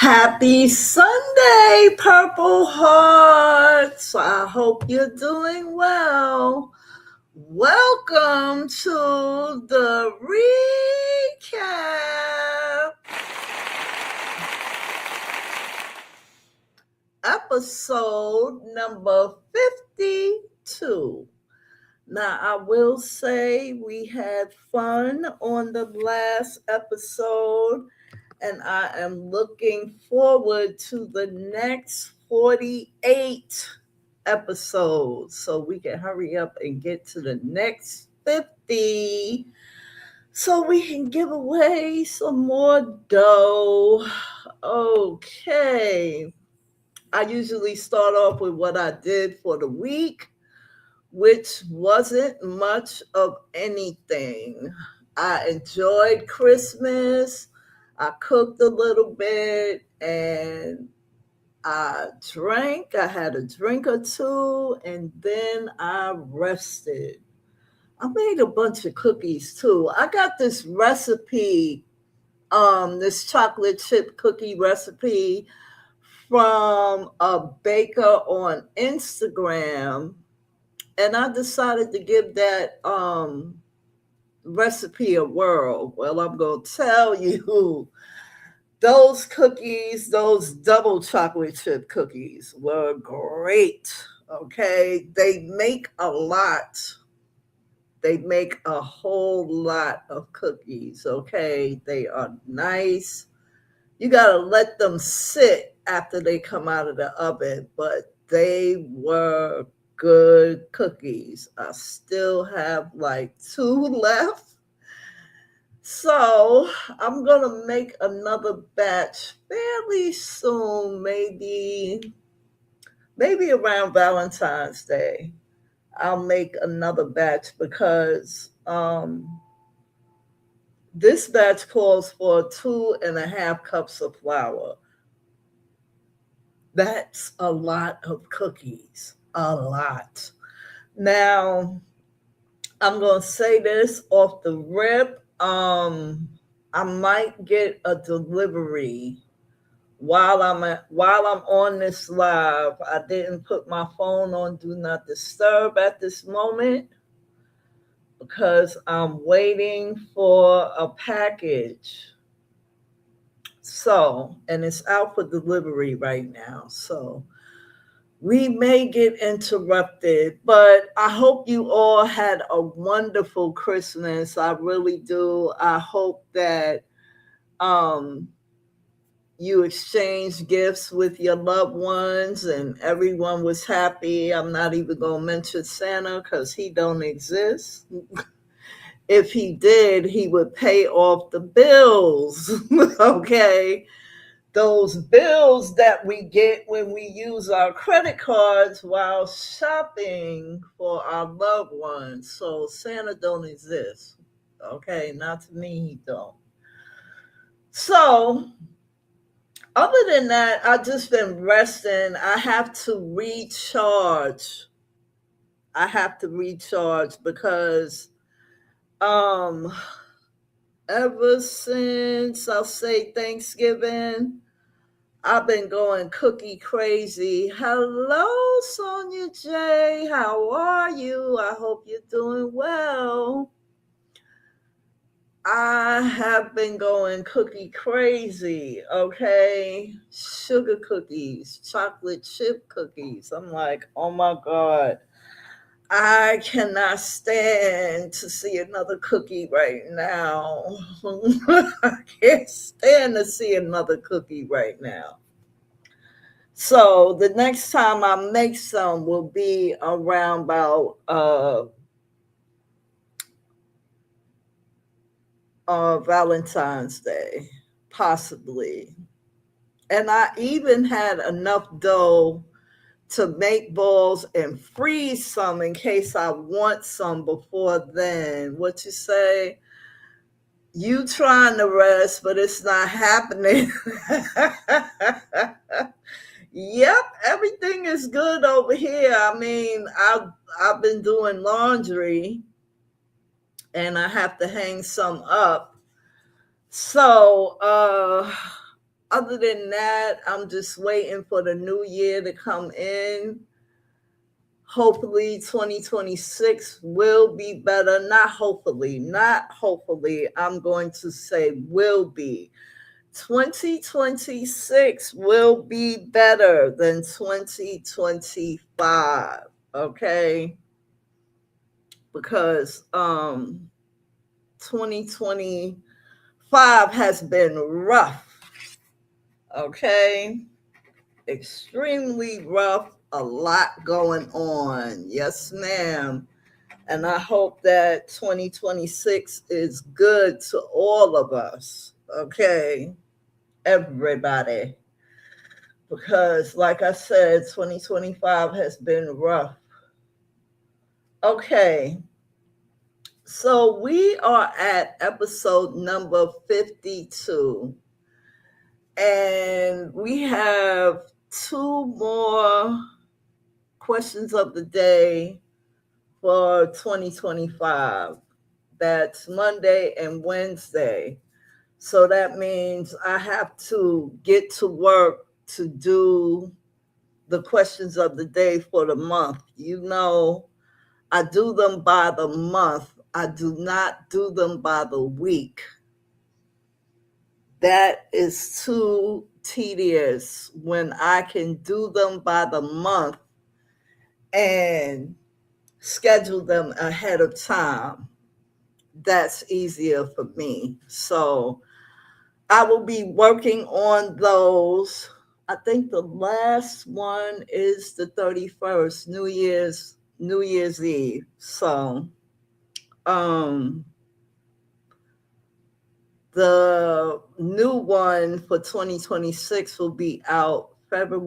Happy Sunday, Purple Hearts. I hope you're doing well. Welcome to the Recap episode number 52. Now, I will say we had fun on the last episode, and I am looking forward to the next 48 episodes so we can hurry up and get to the next 50 so we can give away some more dough. Okay. I usually start off with what I did for the week, which wasn't much of anything. I enjoyed Christmas. I cooked a little bit and I drank. I had a drink or two and then I rested. I made a bunch of cookies too. I got this recipe, this chocolate chip cookie recipe from a baker on Instagram, and I decided to give that recipe a whirl. Well, I'm going to tell you, those cookies, those double chocolate chip cookies were great. Okay. They make a lot. They make a whole lot of cookies. Okay. They are nice. You got to let them sit after they come out of the oven, but they were good cookies. I still have like two left. So I'm going to make another batch fairly soon, maybe around Valentine's Day. I'll make another batch because this batch calls for 2.5 cups of flour. That's a lot of cookies, a lot. Now, I'm going to say this off the rip. I might get a delivery while I'm on this live. I didn't put my phone on do not disturb at this moment because I'm waiting for a package. So, and it's out for delivery right now. So, we may get interrupted, but I hope you all had a wonderful Christmas. I really do. I hope that um, you exchanged gifts with your loved ones and everyone was happy. I'm not even going to mention Santa because he don't exist. If he did, he would pay off the bills. Okay. Those bills that we get when we use our credit cards while shopping for our loved ones. So Santa don't exist. Okay, not to me, he don't. So other than that, I've just been resting. I have to recharge. Because um ever since I'll say Thanksgiving, I've been going cookie crazy. Hello, Sonia J. How are you? I hope you're doing well. I have been going cookie crazy, okay? Sugar cookies, chocolate chip cookies. I'm like, oh my God. I cannot stand to see another cookie right now. I can't stand to see another cookie right now. So the next time I make some will be around about Valentine's Day, possibly. And I even had enough dough to make balls and freeze some in case I want some before then. What you say? You trying to rest, but it's not happening. Yep, everything is good over here. I mean, I've been doing laundry and I have to hang some up. So Other than that, I'm just waiting for the new year to come in. Hopefully 2026 will be better. Not hopefully. I'm going to say will be. 2026 will be better than 2025. Okay? Because 2025 has been rough. Okay? Extremely rough, a lot going on. Yes, ma'am. And I hope that 2026 is good to all of us. Okay, everybody. Because, like I said, 2025 has been rough. Okay, so we are at episode number 52. And we have two more questions of the day for 2025. That's Monday and Wednesday. So that means I have to get to work to do the questions of the day for the month. You know, I do them by the month. I do not do them by the week. That is too tedious when I can do them by the month and schedule them ahead of time. That's easier for me. So I will be working on those. I think the last one is the 31st, New Year's Eve. So the new one for 2026 will be out January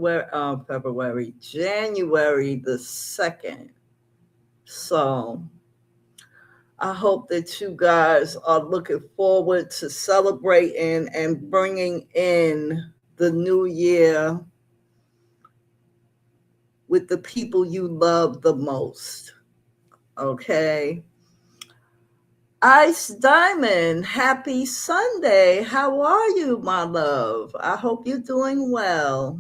the 2nd. So I hope that you guys are looking forward to celebrating and bringing in the new year with the people you love the most. Okay. Ice Diamond, happy Sunday. How are you, my love? I hope you're doing well.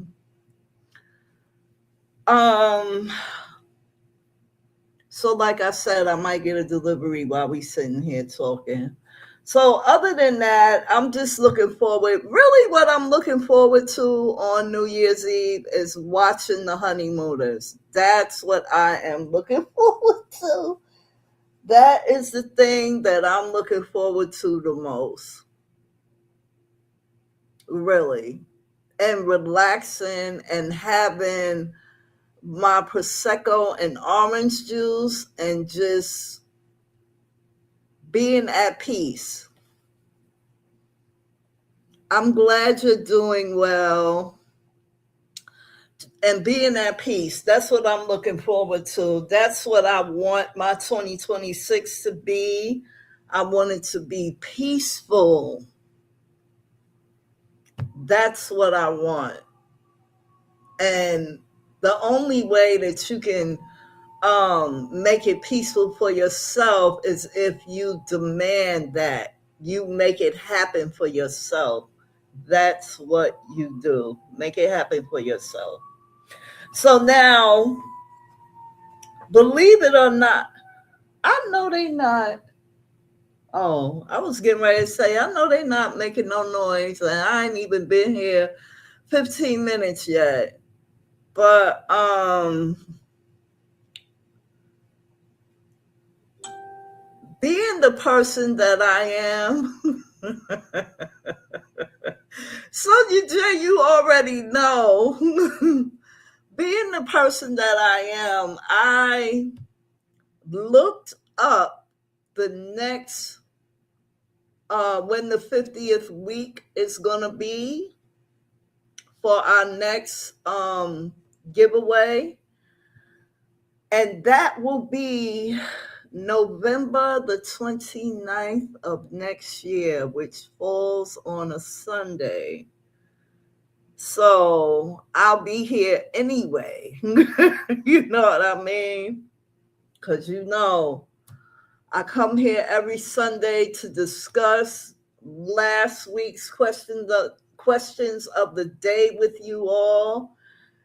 So like I said, I might get a delivery while we sitting here talking. So other than that, I'm just looking forward. Really what I'm looking forward to on New Year's Eve is watching the honeymooners. That's what I am looking forward to. That is the thing that I'm looking forward to the most. Really. And relaxing and having my Prosecco and orange juice and just being at peace. I'm glad you're doing well and being at peace. That's what I'm looking forward to. That's what I want my 2026 to be. I want it to be peaceful. That's what I want. And the only way that you can make it peaceful for yourself is if you demand that you make it happen for yourself. That's what you do. Make it happen for yourself. So now, believe it or not, I know they not. Oh, I was getting ready to say, I know they not making no noise, and I ain't even been here 15 minutes yet. But being the person that I am, so you already know. Being the person that I am, I looked up the next when the 50th week is gonna be for our next giveaway, and that will be November the 29th of next year, which falls on a Sunday. So I'll be here anyway. You know what I mean? Because I come here every Sunday to discuss last week's questions questions of the day with you all,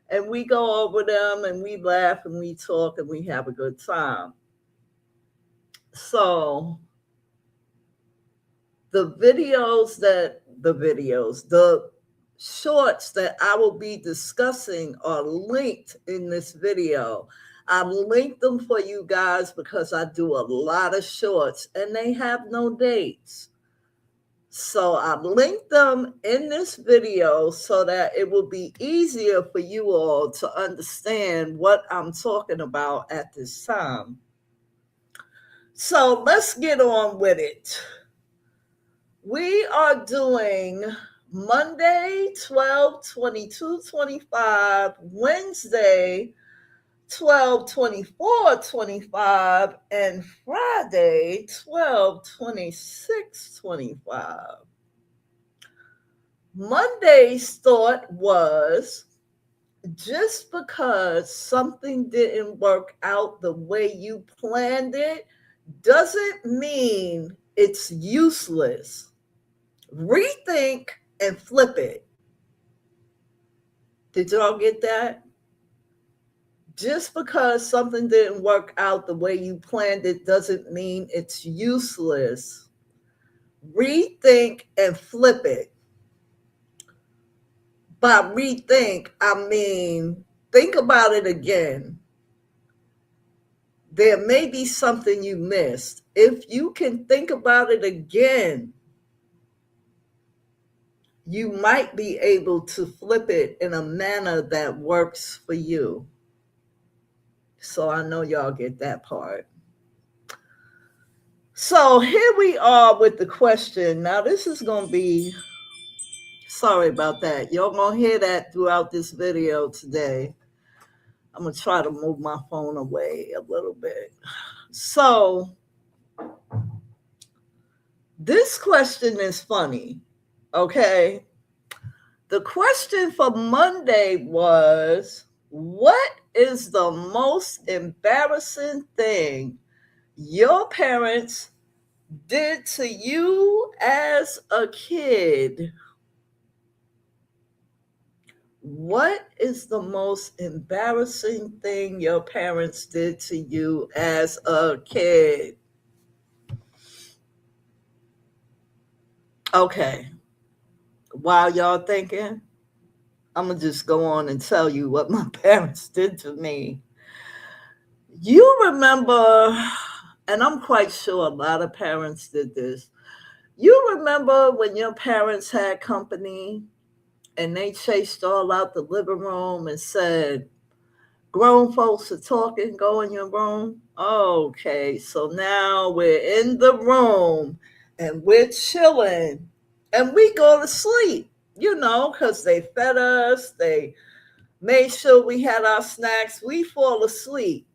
and we go over them and we laugh and we talk and we have a good time. So the shorts that I will be discussing are linked in this video. I've linked them for you guys because I do a lot of shorts and they have no dates. So I've linked them in this video so that it will be easier for you all to understand what I'm talking about at this time. So let's get on with it. We are doing Monday 12/22/25, Wednesday 12/24/25, and Friday 12/26/25. Monday's thought was, just because something didn't work out the way you planned it doesn't mean it's useless. Rethink and flip it. Did y'all get that? Just because something didn't work out the way you planned it doesn't mean it's useless. Rethink and flip it. By rethink, I mean think about it again. There may be something you missed. If you can think about it again, you might be able to flip it in a manner that works for you. So I know y'all get that part. So here we are with the question. Now this is going to be, sorry about that. Y'all going to hear that throughout this video today. I'm going to try to move my phone away a little bit. So this question is funny, okay? The question for Monday was, what is the most embarrassing thing your parents did to you as a kid? What is the most embarrassing thing your parents did to you as a kid? Okay. While y'all thinking, I'm going to just go on and tell you what my parents did to me. You remember, and I'm quite sure a lot of parents did this. You remember when your parents had company and they chased all out the living room and said, grown folks are talking, go in your room? Okay, so now we're in the room and we're chilling and we go to sleep, because they fed us, they made sure we had our snacks, we fall asleep.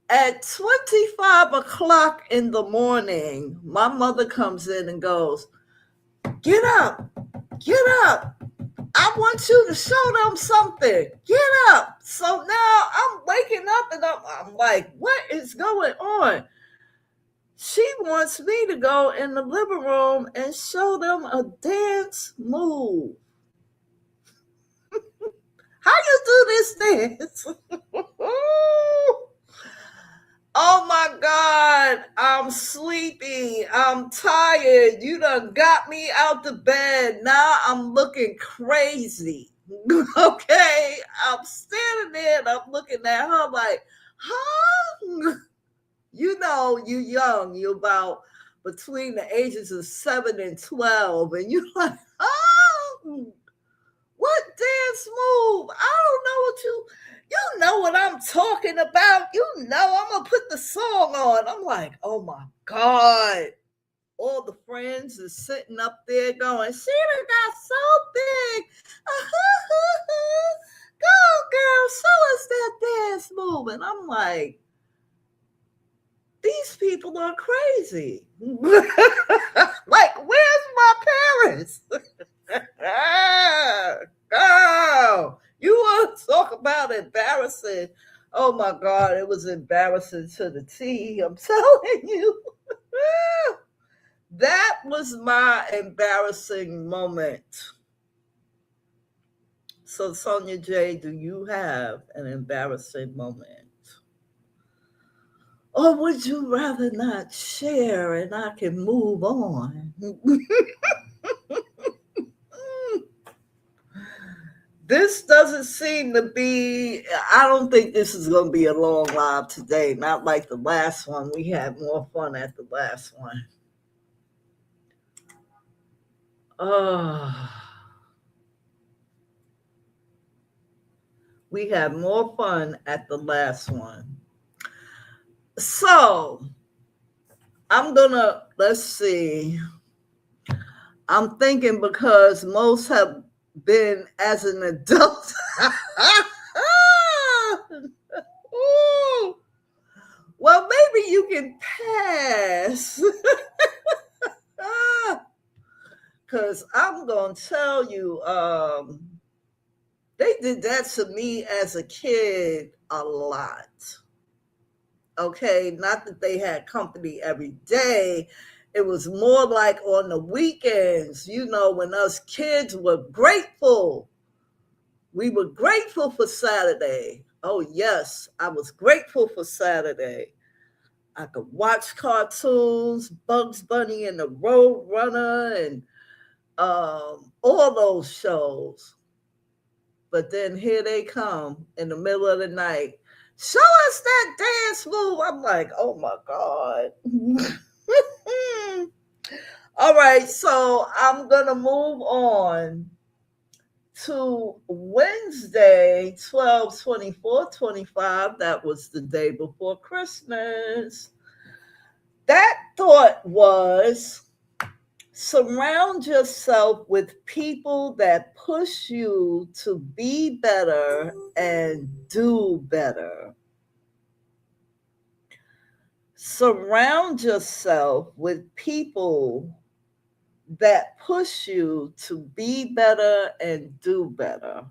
At 25 o'clock in the morning, my mother comes in and goes, get up. I want you to show them something. Get up. So now I'm waking up and I'm like, what is going on? She wants me to go in the living room and show them a dance move. How you do this dance? Oh my God, I'm sleepy. I'm tired. You done got me out the bed. Now I'm looking crazy. Okay, I'm standing there and I'm looking at her like, huh? You young, you're about between the ages of 7 and 12, and you're like, oh, what dance move? I don't know what you know what I'm talking about. I'm going to put the song on. I'm like, oh my God. All the friends are sitting up there going, she done got so big. Go, girl, show us that dance move. And I'm like, these people are crazy. Like, where's my parents? Girl, you want to talk about embarrassing? Oh my God, it was embarrassing to the T. I'm telling you. That was my embarrassing moment. So, Sonia J, do you have an embarrassing moment? Or would you rather not share and I can move on? This doesn't seem to be, I don't think this is going to be a long live today, not like the last one. We had more fun at the last one. Oh, we had more fun at the last one. So, let's see. I'm thinking because most have been as an adult. Ooh. Well, maybe you can pass. Because I'm going to tell you, they did that to me as a kid a lot. Okay, not that they had company every day. It was more like on the weekends, when us kids were grateful. We were grateful for Saturday. Oh, yes, I was grateful for Saturday. I could watch cartoons, Bugs Bunny and the Road Runner, and all those shows. But then here they come in the middle of the night. Show us that dance move. I'm like, oh my God. All right, so I'm going to move on to Wednesday, 12/24/25. That was the day before Christmas. That thought was surround yourself with people that push you to be better and do better. Surround yourself with people that push you to be better and do better.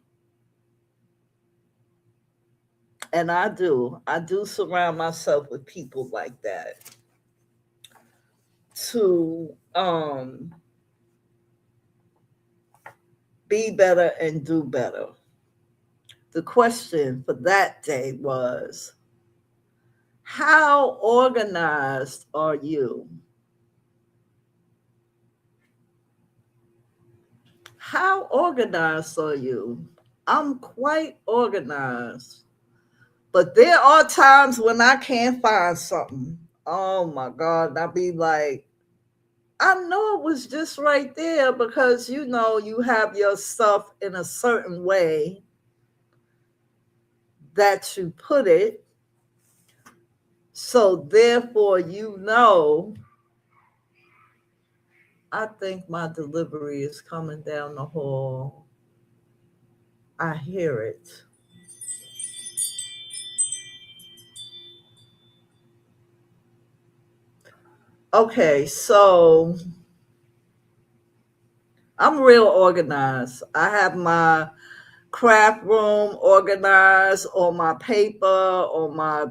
And I do. I do surround myself with people like that to be better and do better. The question for that day was, how organized are you? How organized are you? I'm quite organized, but there are times when I can't find something. Oh my God. I'll be like, I know it was just right there because you have your stuff in a certain way that you put it. So therefore, I think my delivery is coming down the hall. I hear it. Okay, so I'm real organized. I have my craft room organized, all my paper, all my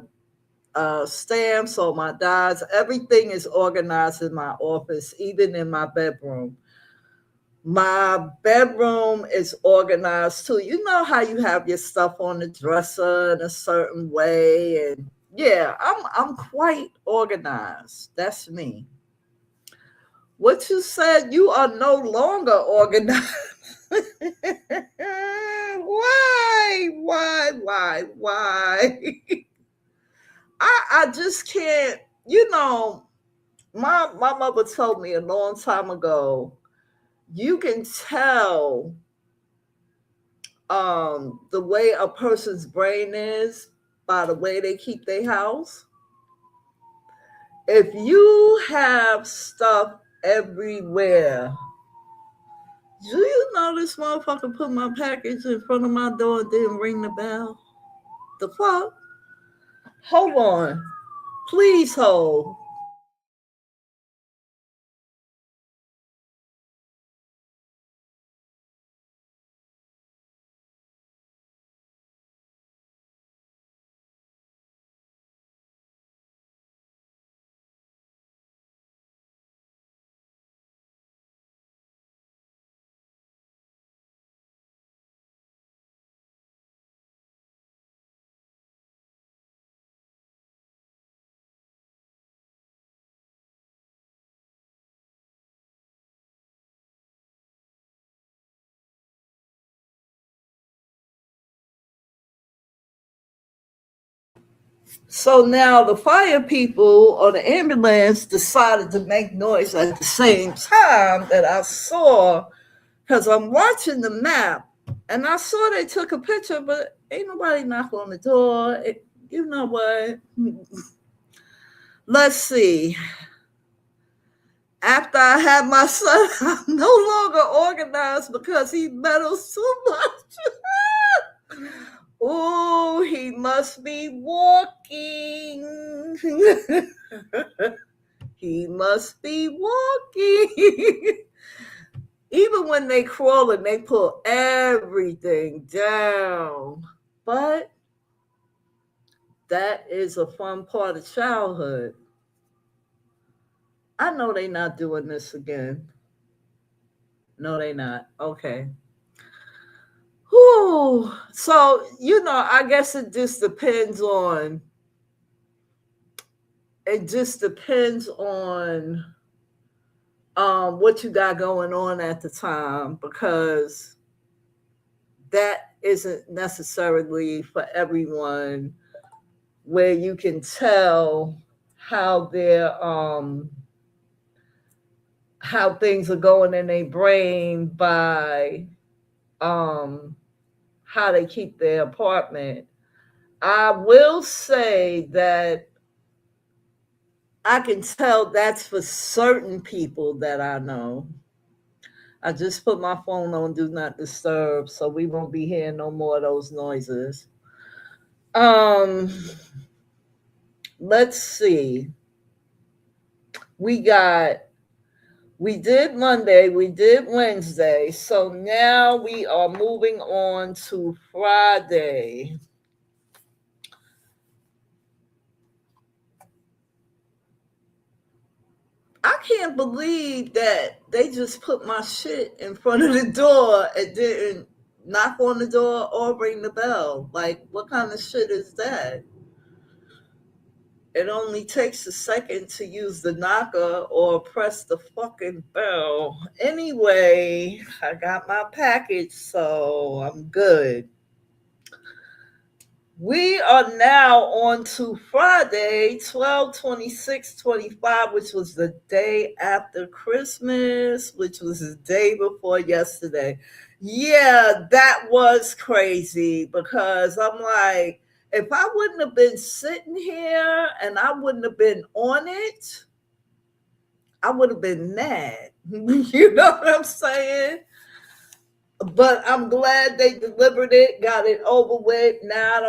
stamps, all my dies. Everything is organized in my office, even in my bedroom. My bedroom is organized too. You know how you have your stuff on the dresser in a certain way, and yeah, I'm quite organized. That's me. What you said, you are no longer organized. Why? I just can't, my mother told me a long time ago, you can tell the way a person's brain is by the way they keep their house. If you have stuff everywhere, do you know this motherfucker put my package in front of my door and didn't ring the bell? The fuck? Hold on. Please hold. So now the fire people or the ambulance decided to make noise at the same time that I saw, because I'm watching the map and I saw they took a picture, but ain't nobody knock on the door. You know what? Let's see. After I had my son, I'm no longer organized because he meddles too much. Oh, he must be walking. He must be walking. Even when they crawling, they pull everything down. But that is a fun part of childhood. I know they not doing this again. No, they not. Okay. Whew. So, I guess it just depends on what you got going on at the time, because that isn't necessarily for everyone, where you can tell how how things are going in their brain by um how they keep their apartment. I will say that I can tell that's for certain people that I know. I just put my phone on do not disturb so we won't be hearing no more of those noises. Um, let's see. We got we did Monday, we did Wednesday, so now we are moving on to Friday. I can't believe that they just put my shit in front of the door and didn't knock on the door or ring the bell. Like, what kind of shit is that? It only takes a second to use the knocker or press the fucking bell. Anyway, I got my package, so I'm good. We are now on to Friday, 12/26/25, which was the day after Christmas, which was the day before yesterday. Yeah, that was crazy, because I'm like, if I wouldn't have been sitting here and I wouldn't have been on it, I would have been mad. You know what I'm saying? But I'm glad they delivered it, got it over with. Now I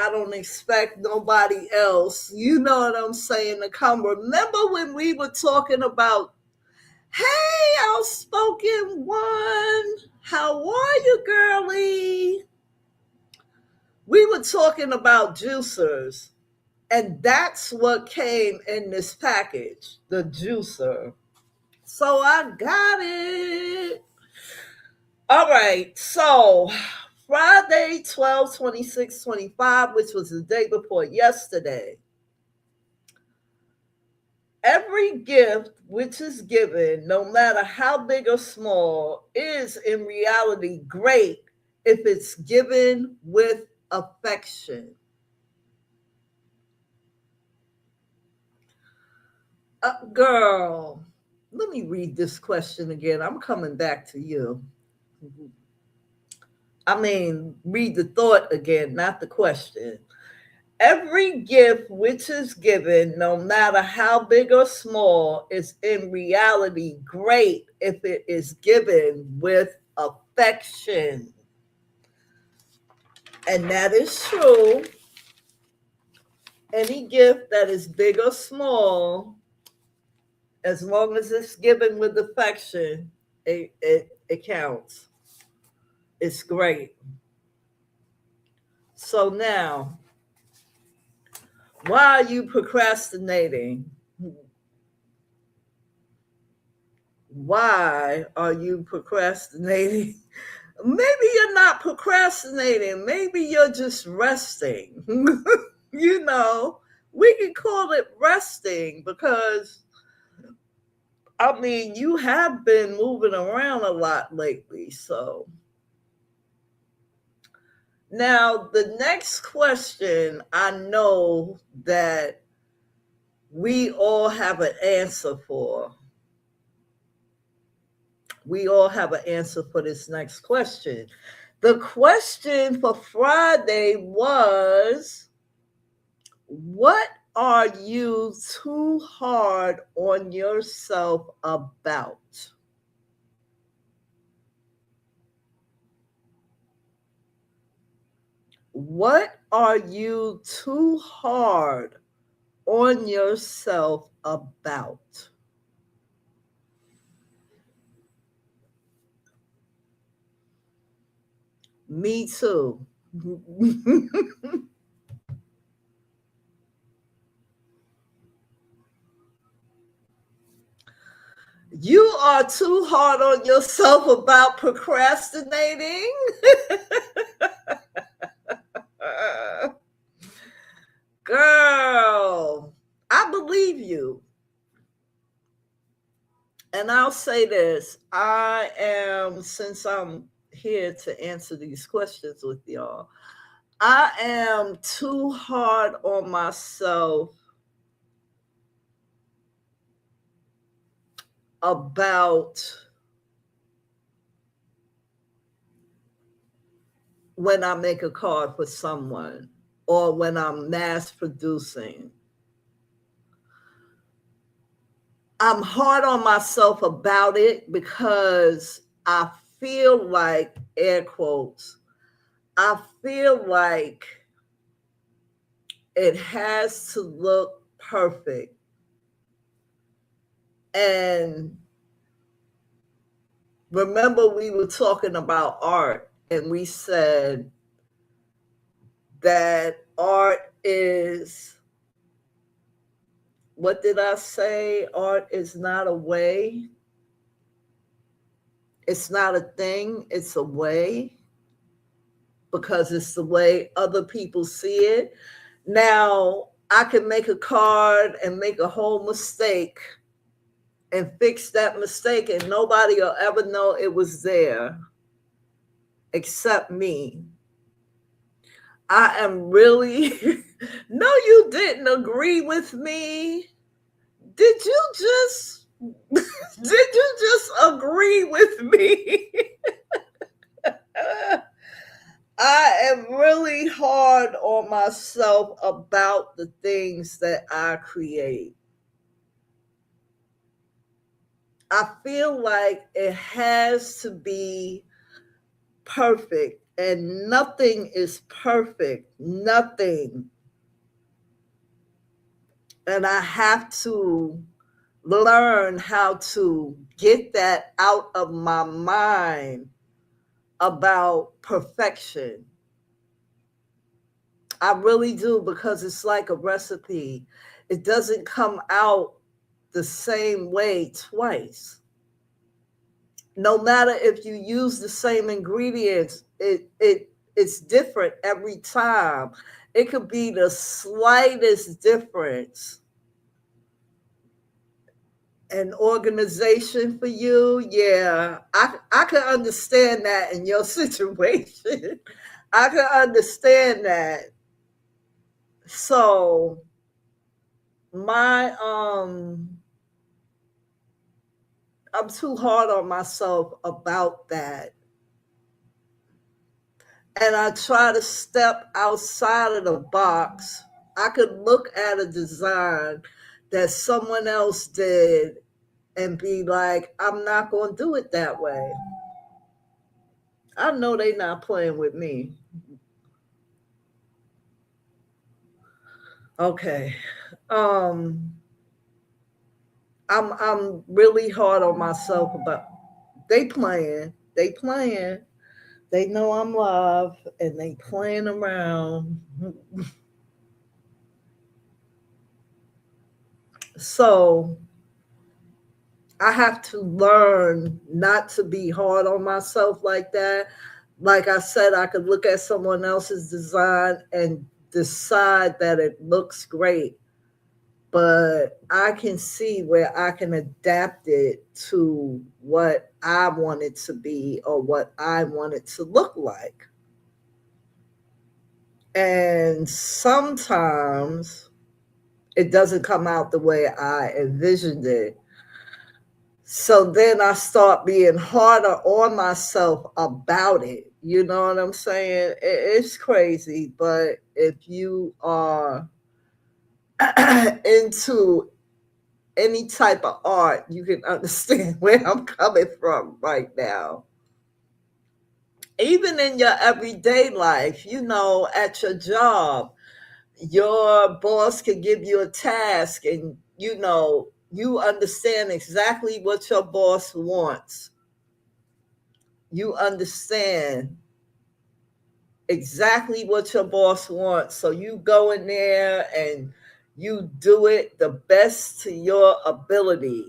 don't expect nobody else, you know what I'm saying, to come. Remember when we were talking about, hey, outspoken one, how are you, girlie? We were talking about juicers, and that's what came in this package, the juicer. So I got it. All right, so Friday, 12/26/25, which was the day before yesterday. Every gift which is given, no matter how big or small, is in reality great if it's given with affection. Girl, let me read this question again. I'm coming back to you. I mean, read the thought again, not the question. Every gift which is given, no matter how big or small, is in reality great if it is given with affection. And that is true. Any gift that is big or small, as long as it's given with affection, it counts. It's great. So now, why are you procrastinating? Why are you procrastinating? Maybe you're not procrastinating. Maybe you're just resting. you know, we can call it resting, because, I mean, you have been moving around a lot lately. So Now, the next question, I know that we all have an answer for. We all have an answer for this next question. The question for Friday was, what are you too hard on yourself about? What are you too hard on yourself about? Me too. You are too hard on yourself about procrastinating. Girl, I believe you. And I'll say this, since I'm here to answer these questions with y'all, I am too hard on myself about when I make a card for someone or when I'm mass producing. I'm hard on myself about it because I feel like, air quotes, I feel like it has to look perfect. And remember, we were talking about art, and we said that art is, what did I say? Art is not a way. It's not a thing, it's a way, because it's the way other people see it. Now, I can make a card and make a whole mistake and fix that mistake, and nobody will ever know it was there except me. I am really, no, you didn't agree with me. Did you just, did you just agree with me? I am really hard on myself about the things that I create. I feel like it has to be perfect, and nothing is perfect. Nothing. And I have to learn how to get that out of my mind about perfection. I really do, because it's like a recipe. It doesn't come out the same way twice. No matter if you use the same ingredients, it's different every time. It could be the slightest difference. An organization for you, yeah, I can understand that in your situation. I can understand that. So my I'm too hard on myself about that. And I try to step outside of the box. I could look at a design that someone else did and be like, I'm not going to do it that way. I know they're not playing with me. Okay. Um, I'm really hard on myself about, they playing. They playing. They know I'm live and they playing around. So I have to learn not to be hard on myself like that. Like I said, I could look at someone else's design and decide that it looks great, but I can see where I can adapt it to what I want it to be or what I want it to look like. And sometimes it doesn't come out the way I envisioned it. So then I start being harder on myself about it. You know what I'm saying? It's crazy, but if you are into any type of art, you can understand where I'm coming from right now. Even in your everyday life, at your job, your boss can give you a task, and you understand exactly what your boss wants. You understand exactly what your boss wants. So you go in there and you do it the best to your ability.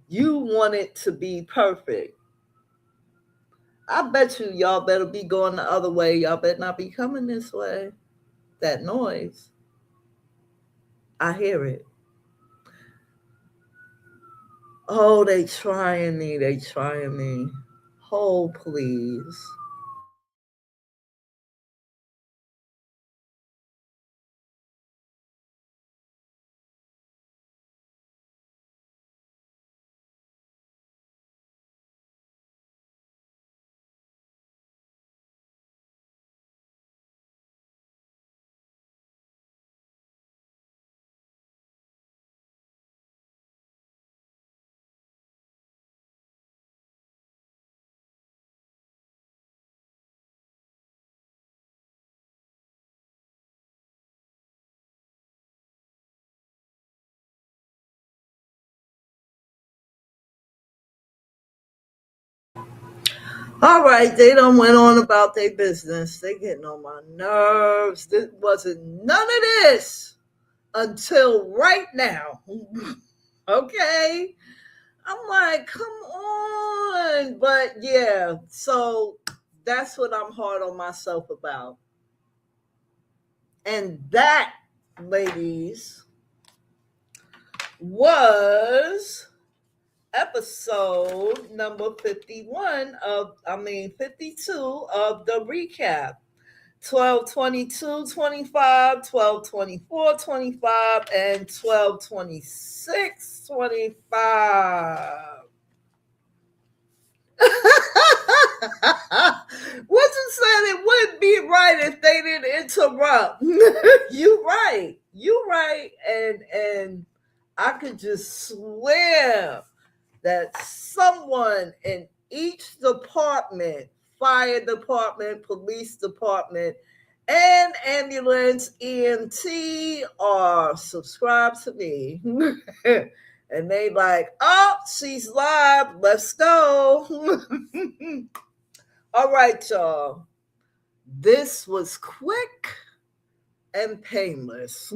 You want it to be perfect. I bet y'all better be going the other way. Y'all better not be coming this way. That noise, I hear it. Oh, they trying me. They trying me. Hold, please. All right, they done went on about their business. They getting on my nerves. This wasn't none of this until right now. Okay? I'm like, come on. But yeah, so that's what I'm hard on myself about. And that, ladies, was episode number 51 of 52 of the recap. 12/22/25, 12/24/25, and 12/26/25. What you said, it wouldn't be right if they didn't interrupt. You right. You right. And I could just swear that someone in each department, fire department, police department, and ambulance EMT are subscribed to me. And they like, oh, she's live. Let's go. All right, y'all. This was quick and painless.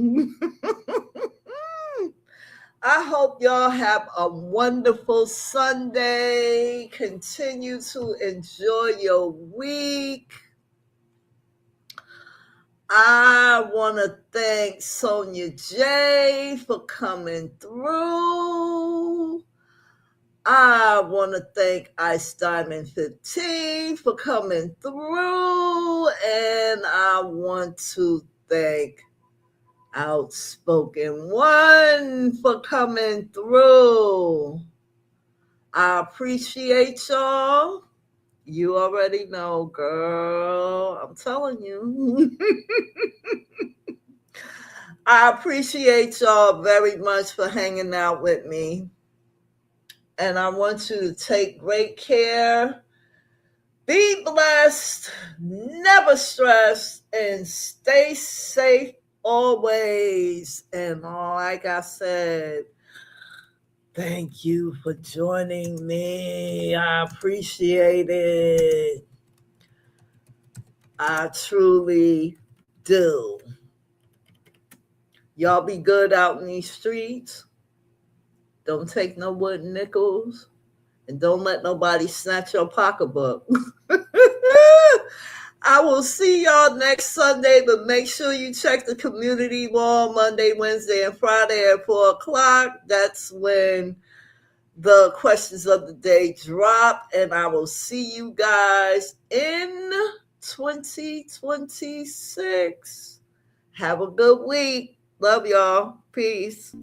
I hope y'all have a wonderful Sunday. Continue to enjoy your week. I want to thank Sonia J for coming through. I want to thank Ice Diamond 15 for coming through. And I want to thank Outspoken One for coming through. I appreciate y'all. You already know, girl. I'm telling you. I appreciate y'all very much for hanging out with me. And I want you to take great care. Be blessed, never stressed, and stay safe always. And like I said, thank you for joining me. I appreciate it. I truly do. Y'all be good out in these streets. Don't take no wooden nickels. And don't let nobody snatch your pocketbook. I will see y'all next Sunday, but make sure you check the community wall Monday, Wednesday, and Friday at 4 o'clock. That's when the questions of the day drop. And I will see you guys in 2026. Have a good week. Love y'all. Peace.